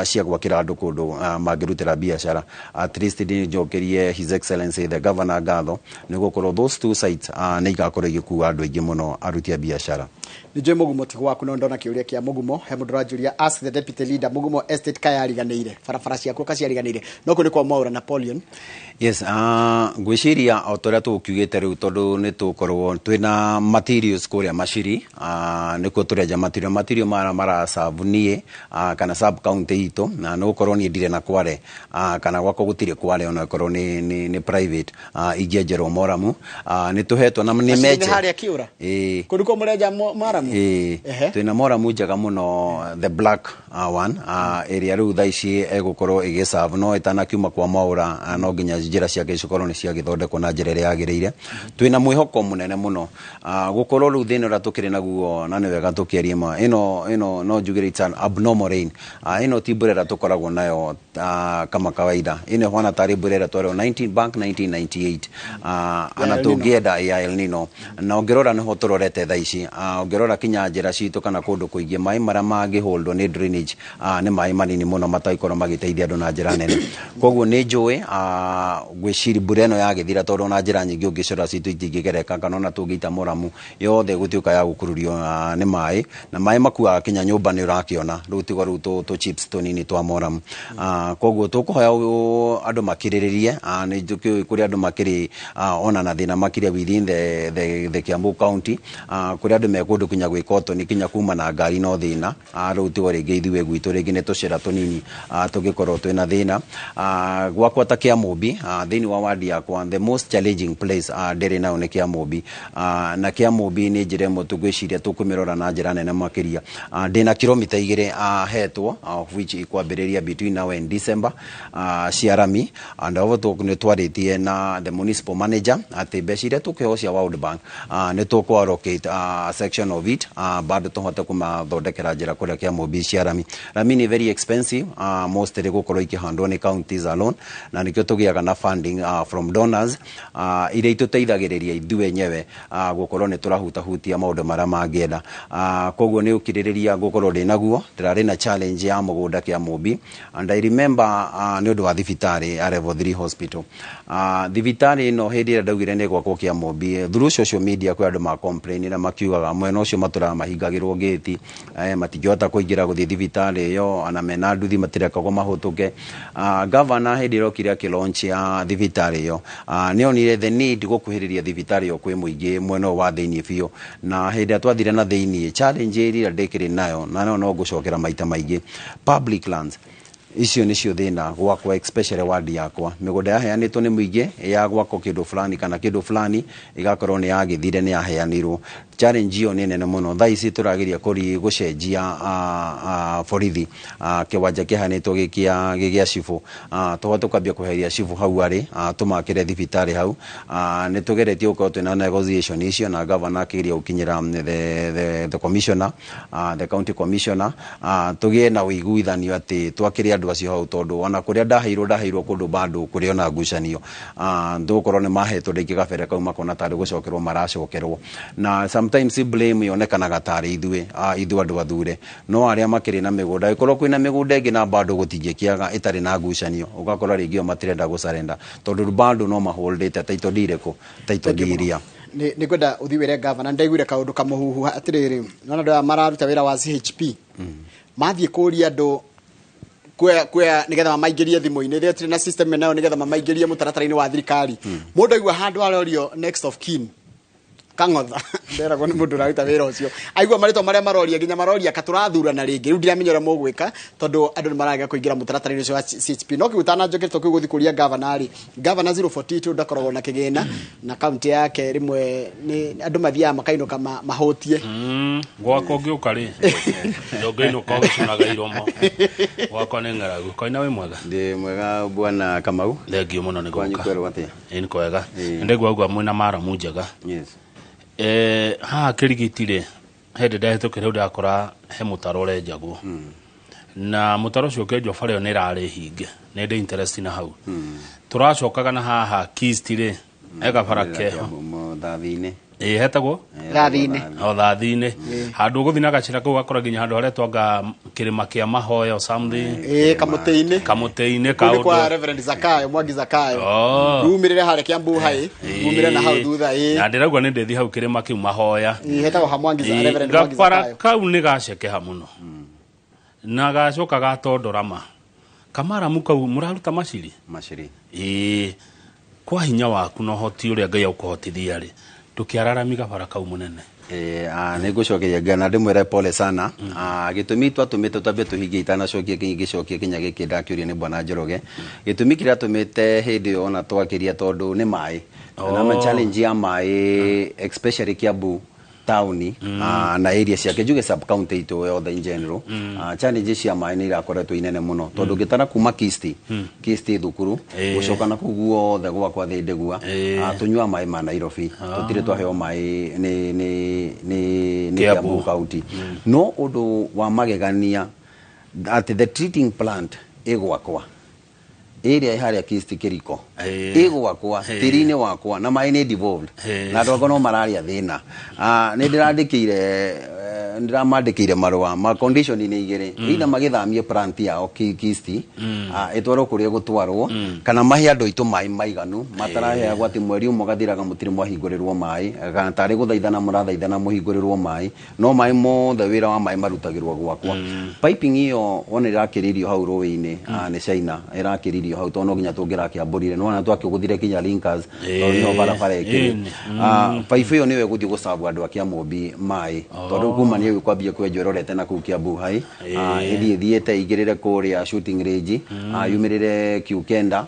cia gwakĩra andũ kũndũ mangĩrutĩra biacara at least nĩ njokerie His Excellency the Governor ngatho nĩ gũkorwo those two sites nĩ igakorwo igĩkua andũ aingĩ mũno aruti a biacara nĩ njũĩ Mũgumo tigo waku no ndona kĩũria kĩa Mũgumo he mũndũ ranjũria ask the deputy leader Mũgumo estate kayariganĩire barabara ciaku kaciariganĩire no kũrĩ kwa Mwaura Napoleon yes ngwĩciria o torĩa tũkiugĩte rĩu tondũ nĩ tũkorwo twĩna materials kũrĩa Machiri nĩkuo tũrenja material mara serve niĩ kana sub county itũ na nĩ gũkorwo niĩ ndirĩ na Kware kana gwakwa gũtirĩ Kware ona gũkorwo nĩ private ingĩenjerwo Moramu nĩ tũhetwo na nĩ menje harĩa Kiura kũrĩ kwa mũrenja Moramu twĩna Moramu njega mũno the black one area rĩu thaa ici egũkorwo ĩgĩserve no ĩtanakiuma kwa Mwaura no nginya njĩra ciake cikorwo nĩ ciagĩthondekwo na njĩra ĩrĩa yagĩrĩire twĩna mwĩhoko mũnene mũno gũkorwo rĩu thĩna ũrĩa tũkĩrĩ naguo na nĩ wega tũkĩarie ma ĩno no njugĩre it's an abnormal rain ĩno ti mbura ĩrĩa tũkoragwo nayo kama kawaida ĩno ĩhana tarĩ mbura ĩrĩa twarĩo 1998 ana tũngĩenda ya El Nino na ũngĩrora nĩho tũrorete thaa ici ũngĩrora kinya njĩra citũ kana kũndũ kũingĩ maĩ marĩa mangĩholdwo nĩ drainage nĩ maĩ manini mũno matagĩkorwo magĩteithia andũ na njĩra nene koguo nĩ njũĩ gwĩciri mbura ĩno yagĩthira tondũ na njĩra nyingĩ ũngĩcora citũ itingĩgereka kana ona tũngĩita Moramu yothe gũtuĩka ya gũkururio nĩ maĩ na maĩ makuaga kinya nyũmba nĩ ũrakĩona rĩu tigo rĩu tũ chips tũnini twa Moramu koguo tũkũhoya andũ makirĩrĩrie nĩ njũkĩ kũrĩ andũ makĩrĩ ona na thĩna makĩria within the Kiambu County kũrĩ andũ mekũndũ kinya gwĩkotwo nĩ kinya kuma na ngari no thĩna rĩu tigo rĩngĩ ithuĩ gwitũ rĩngĩ nĩ tũcera tũnini tũngĩkorwo twĩna thĩna gwakwa ta Kĩamũmbi thĩinĩ wa wadi yakwa the most challenging place ndĩrĩ nayo nĩ Kĩamũmbi na Kĩamũmbi nĩ njĩra ĩmwe tũgwĩciria tũkũmĩrora na njĩra nene makĩria ndĩna kilomita 2 hetwo which ikwambĩrĩria between now and December cia rami and nĩ twarĩtie na the municipal manager atĩ mbeca iria tũkĩheo cia World Bank nĩ tũkũ-allocate section of it bado tũhote kũmathondekera njĩra kũrĩa Kĩamũmbi cia rami nĩ very expensive mostly gũkorwo ikĩhandwo nĩ counties alone na nĩkĩo tũgĩaga na funding from donors iria itũteithagĩrĩria ithuĩ enyewe gũkorwo nĩ tũrahutahutia maũndũ marĩa mangĩenda koguo nĩ ũkirĩrĩria gũkorwo ndĩ naguo ndĩrarĩ na challenge ya mũgũnda Kĩamũmbi and I remember nĩ ũndũ wa thibitarĩ ya level 3 hospital thibitarĩ ĩno hĩndĩ ĩrĩa ndaugire nĩ gwakwo Kĩamũmbi through social media kwĩ andũ ma complain na makiugaga mwena ũcio matũraga mahingagĩrwo gate matingĩhota kũingĩra gũthiĩ thibitarĩ ĩyo ana mena nduthi matirekagwo mahũtũke governor hĩndĩ ĩrĩa okire akĩlaunch ya thibitarĩ ĩyo nĩ onire the need gũkuhĩrĩria thibitarĩ ĩyo kwĩ mũingĩ mwena wa thĩinĩ biũ na hĩndĩ ĩrĩa twathire na thĩinĩ challenge ĩrĩa ndĩkĩrĩ nayo na no ngũcokera maita maingĩ public lands icio nĩcio thĩna gwakwa especially wadi yakwa mĩgũnda yaheanĩtwo nĩ mũingĩ ya gwakwo kĩndũ fulani kana kĩndũ fulani ĩgakorwo nĩ yagĩthire nĩ yaheanirwo challenge ĩyo nĩ nene mũno thaa ici tũrageria gũcenjia borithi kĩwanja kĩhanĩtwo gĩgĩa cibũ tũhote kwambia kweheria cibũ hau arĩ tũmakĩre thibitarĩ hau nĩ tũgeretie gũkorwo twĩna negotiation icio na governor akĩgeria gũkinyĩra the commissioner the county commissioner tũgĩe na ũiguithanio atĩ twakĩrĩ andũ acio hau tondũ ona kũrĩa ndaheirwo kũndũ bado kũrĩ ona ngucanio ndũkorwo nĩ mahetwo rĩngĩ gabere kau makona tarĩ gũcokerwo maracokerwo na sometimes blame yonekanaga tarĩ ithuĩ andũ athure no arĩa makĩrĩ na mĩgũnda ĩkorwo kwĩna mĩgũnda ĩngĩ na bado gũtingĩkĩaga ĩtarĩ na ngucanio ũgakora rĩngĩ o matirenda gũcarenda tondũ bado no maholdĩte title deed ĩrĩkũ title deed iria nĩ kwenda ũthiĩ wĩre governor ndaiguire kaũndũ kamũhuhu atĩrĩrĩ nona andũ mararuta wĩra wa CHP mathiĩ kũria andũ kwea nigetha mamaingĩrie thimũ-inĩ rĩrĩa tũrĩ na system nayo nigetha mamaingĩrie mũtaratara-inĩ wa thirikari mũndũ aigua handũ arorio next of kin kang'otha nderagwo nĩ mũndũ ũraruta wĩra ũcio aigua marĩtwa marĩa maroria nginya maroria katũrathurana rĩngĩ rĩu ndiramenya ũrĩa mũgwĩka tondũ andũ nĩ maragĩa kũingĩra mũtaratara-inĩ ũcio wa CHP no kĩutana njokete tũkĩ gũthiĩ kũria gavana-rĩ gavana 042 ndakoragwo na kĩgĩna na kaunti yake rĩmwe nĩ andũ mathiaga makainũka mahũtie gwakwa ũngĩũka rĩ ndũngĩinũka ũgĩcunaga iromo gwakwa nĩ ng'aragu koina wĩ mwega ndĩ mwega bwana Kamau thengio mũno nĩ kwanyu gũka kwerwo atĩa nĩ kwega ndĩgua mwĩna maramu njega yes haha kĩrigiti-rĩ hĩndĩ ndahĩtũkĩra rĩu ndakora he mũtaro ũrenjagwo na mũtaro ũcio ũkĩenjwo bara ĩyo nĩ ĩrarĩ hinge nĩ ndĩ interest na hau tũracokaga na haha Kist-rĩ egabara keho mũthathi-inĩ hetagwo thathi-inĩ o thathi-inĩ handũ ũgũthiĩ na gacĩra kau gakora nginya handũ harĩa twanga kĩrĩma kĩa mahoya o something kamũtĩ-inĩ kũndũ kwa Reverend Zakayo Mwangi Zakayo umĩrĩre harĩa Kiambu hai umĩrĩre na hau thutha na ndĩrauga nĩ ndĩthi hau kĩrĩma kĩu mahoya hetagwo ha Mwangi Reverend Mwangi gabara Zakayo kau nĩ gacekeha mũno na gacoka gatondorama kamaramu kau mũraruta maciri kwa hinya waku na ũhoti ũrĩa Ngai akũhotithia-rĩ tukiararami gabara kau munene nĩ ngũcokeria Ngai na ndĩmwĩre pole sana gĩtũmi twatũmĩte twambe tũhingie itanacokia gĩcokie kinya gĩkĩ ndakĩũria nĩ bwana Njoroge gĩtũmi kĩrĩa tũmĩte hĩndĩ ĩyo ona twakĩria tondũ nĩ maĩ na challenge ya maĩ especially Kiambu town na area ciake njuge sub county ito yothe in general challenge cia maĩ nĩ irakoretwo inene mũno tondũ ngĩtara kuma Kist thukuru gũcoka na kuguo othe gwakwa thĩndĩgua tũnyua maĩ ma Nairobi tũtirĩ twaheo maĩ nĩ Kiambu county no ũndũ wa magegania at the treating plant ĩgwakwa area harĩa Kist kĩriko ĩgwakwa tĩri-inĩ wakwa na maĩ nĩ devolved na andũ no mararia thĩna nĩ ndiramandĩkĩire marũa ma condition nĩ igĩrĩ ina magĩthamie plant yao Kist ĩtwarwo kũrĩa gũtwarwo kana mahe andũ aitũ maĩ maiganu mataraheagwo atĩ mweri ũmwe gathiraga mũtirĩ mwahingũrĩrwo maĩ kana tarĩ gũthaithana mũrathaithana mũhingũrĩrwo maĩ no maĩ mothe wĩra wa maĩ marutagĩrwo gwakwa piping ĩyo wona ĩrakĩrĩrio hau rũĩ-inĩ nĩ China ĩrakĩrĩrio hau tondũ no nginya tũngĩrakĩambũrire no ona twakĩgũthire kinya linkers tondũ no barabara ĩkĩrĩ pipe ĩyo nĩyo ĩgũthiĩ gũcabu andũ a Kĩamũmbi maĩ tondũ kuma nĩ kwambia kwenjwo rorete na kuu Kiambu hai ithiĩte igĩrĩre kũrĩa shooting range yumĩrĩre Q-Kenda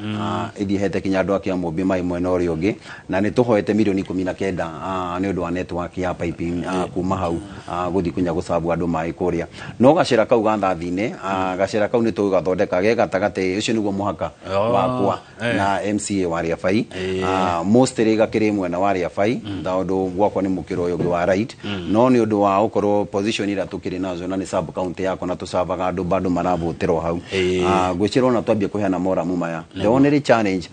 ithiĩte kinya andũ a Kĩamũmbi maĩ mwena ũrĩa ũngĩ na nĩ tũhoete mirioni 19 nĩ ũndũ wa network ya piping kuma hau gũthiĩ kunya gũcabu andũ maĩ kũrĩa no gacĩra kau ga thathi-inĩ gacĩra kau nĩ tũgathondeka ge gatagatĩ ũcio nĩguo mũhaka wakwa na MCA wa Rĩabai mostly gakĩrĩ mwena wa Rĩabai tondũ gwakwa nĩ mũkĩro ũyũ ũngĩ wa right no nĩ ũndũ wa ũkorwo position ira tukiri nazo na ni sub county yako na tucabaga andu bado maravutiro hau gwicirwo na twambie kuheana moramu maya the only challenge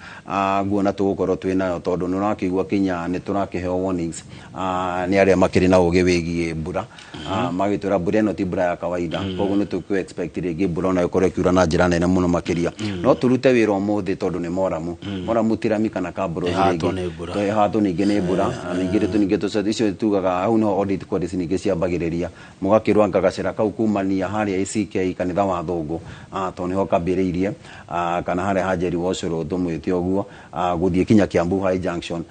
nguona tugukorwo twina tondu nurakigua kinya ni turakiheo warnings ni aria makiri na ugi wigie mbura magitura mbura no ti mbura ya kawaida koguo ni tuku expect rigi mbura na ikorwo kiura na njira nene muno makiria no turute wira umuthi tondu ni moramu tiramika na kaburo rigi to hatu ningi ni mbura ningi tu icio tugaga hau no audit codes ningi ciambagiriria mugakirwa ngagacira kau kumania haria ACK kanitha wa thungu to niho kambiriirie kana haria hajeri wocoro tumwite oguo guthie kinya Kiambu High Junction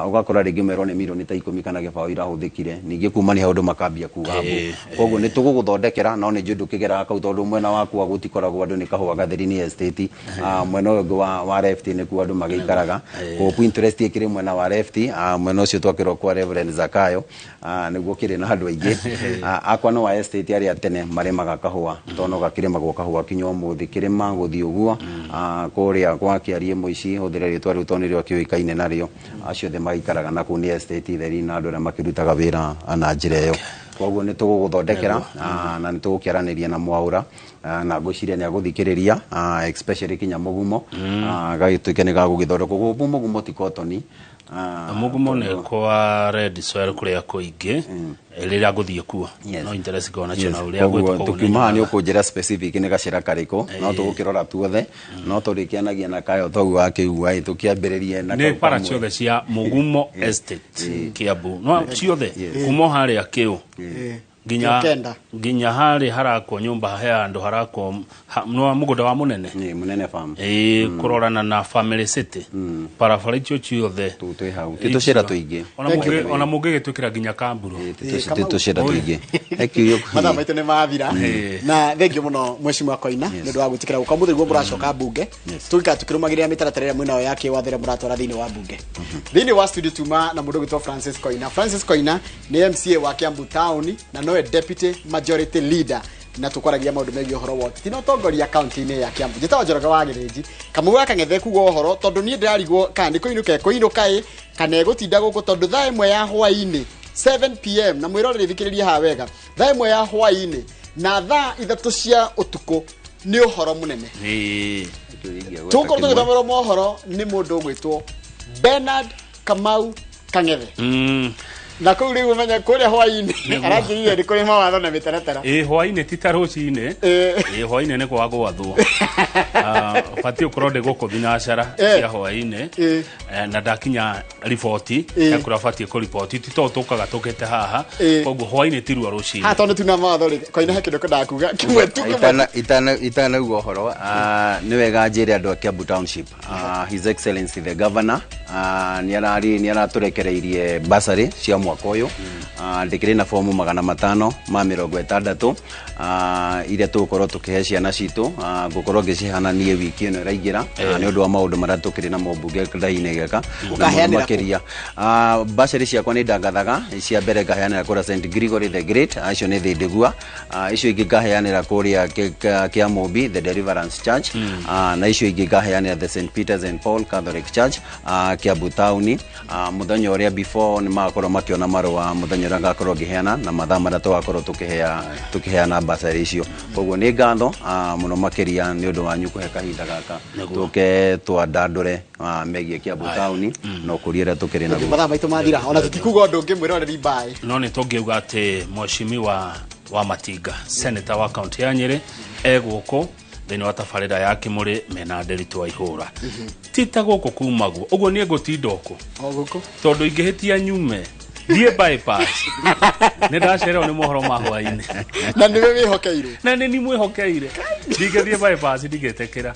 ugakora ringi mero ni milioni ta 10 kana gibao irahuthikire ningi kumania haundu makambia kugambu koguo ni tuguguthondekera no ni njundu kigera kau tondu mwena waku gutikoragwo andu ni kahua gatheri-ini estate mwena uyu wa left ni ku andu magiikaraga ko interest ikiri mwena wa left mwena ucio twakirwo kwa Reverend Zakayo niguo kiri na andu aingi akwa no wa estate aria tene maremaga kahua tono gakiremagwo kahua kinyo muthi kirema guthii uguo kuria kwa kiarie muici huthire ritwa riu toni rio kiuikaine nario acio the maikaraga na ku ni estate theri na andu aria makirutaga wira na njira iyo koguo ni tuguguthondekera na ni tugukiaraniria na Mwaura na ngwiciria ni aguthikiriria especially kinya mugumo gagituike ni gagugithondekwo mugumo ti cotton mugumo ne kwa red soil kuria kuingi rira guthie kuo no interest go national uria gwetwo tukuma ni ukunjira specific ni gacira kariko no tugukirora tuothe no turikianagia na kayo thogu wakiugua tukiambiririe na ni para ciothe cia mugumo estate Kiambu no ciothe kuma haria kiu nginya hari harakwo nyumba he andu harakwo no mugoda wa munene ni munene farm kurorana na family city barabara icio ciothe tutwe hau titucira tuingi ona mungigitwikira nginya kamburu titucira tuingi ekio mathaa maitũ nĩ mathira na thengio mũno Mheshimiwa Koina nĩ ũndũ wa gwĩtĩkĩra gũka mũthĩ guo mũracoka mbunge tũgĩka tũkĩrũmagĩrĩra mĩtaratara ĩrĩa mwĩnayo ya kĩwatho ĩrĩa mũratwara thĩinĩ wa mbunge thĩinĩ wa studio tuma na mũndũ ũgĩtwo Francis Koina. Francis Koina nĩ MCA wa Kiambu Town na nowe deputy majority leader na tukwaragia maundu megie horo wote tino tongoria county-inĩ ya Kiambu njĩtagwo Njoroge wa Gĩthĩnji kamũgwa kang'ethe kuga horo tondu niĩ ndĩrarigwo kana nĩ kũinũka kana egũtinda gũkũ tondu thaa ĩmwe ya hwaĩ-inĩ 7 pm na mwĩrorere thikĩrĩria ha wega thaa ĩmwe ya hwaĩ-inĩ na thaa 3 cia ũtukũ nĩ ũhoro mũnene tũgũkorwo tũgĩthomera mohoro nĩ mũndũ ũgwĩtwo Bernard Kamau Kang'ethe na kau rĩu ũmenya kũrĩa hwaĩ-inĩ arakĩrire nĩ kũrĩ mawatho na mĩtaratara hwaĩ-inĩ ti ta rũcinĩ hwaĩ-inĩ nĩ kwa gwathwo batiĩ ũkorwo ndĩ gũkũ thinacara cia hwaĩ-inĩ na ndakinya riboti yakũra batiĩ kũriboti ti to tũkaga tũkĩte haha koguo hwaĩ-inĩ ti ruo rũcinĩ ha tondũ tuna mawatho rĩ Koina he kĩndũ kwendaga kuga kĩmwe tu itanauga ũhoro nĩ wega njĩre andũ a Kiambu Township His Excellency the Governor nĩ aratũrekereirie bursary cia mwaka ũyũ ndĩkĩrĩ na fomu 560 iria tũgũkorwo tũkĩhe ciana citũ ngũkorwo ngĩcihana niĩ wiki ĩno ĩraingĩra nĩ ũndũ wa maũndũ marĩa tũkĩrĩ namo mbunge ndainĩ geka na makĩria bursary ciakwa nĩ ndangathaga cia mbere ngaheanĩra kũrĩa St Gregory the Great icio nĩ Thĩndĩgua icio ingĩ ngaheanĩra kũrĩa Kĩamũmbi the Deliverance Church na icio ingĩ ngaheanĩra the St Peter's and Paul Catholic Church Kiambu Town muthenya ũrĩa before nĩ magakorwo makiona marũa muthenya ũrĩa ngakorwo ngĩheana na mathaa marĩa tũgakorwo tũkĩheana bursary icio koguo nĩ ngatho mũno makĩria nĩ ũndũ wanyu kũhe kahinda gaka tũke twandandũre megie Kiambu Town na ũkũria ũrĩa tũkĩrĩ naguo mathaa maitũ mathira ona tũtikuga ũndũ ũngĩ mwĩroreri mbaĩ no nĩ tũngiuga atĩ Mheshimiwa wa Matinga senator wa county ya Nyĩrĩ egũkũ thĩinĩ wa tabarĩra ya Kĩmũrĩ mena Nderitu Waihũra tita gũkũ kumaguo ũguo niĩ ngũtinda ũkũ tondũ ingĩhĩtia nyume thiĩ bypass nĩ ndacererwo nĩ mohoro ma hwaĩ-inĩ na nĩwe wĩhokeire na nĩ niĩ mwĩhokeire ndingĩthiĩ bypass ndingĩtĩkĩra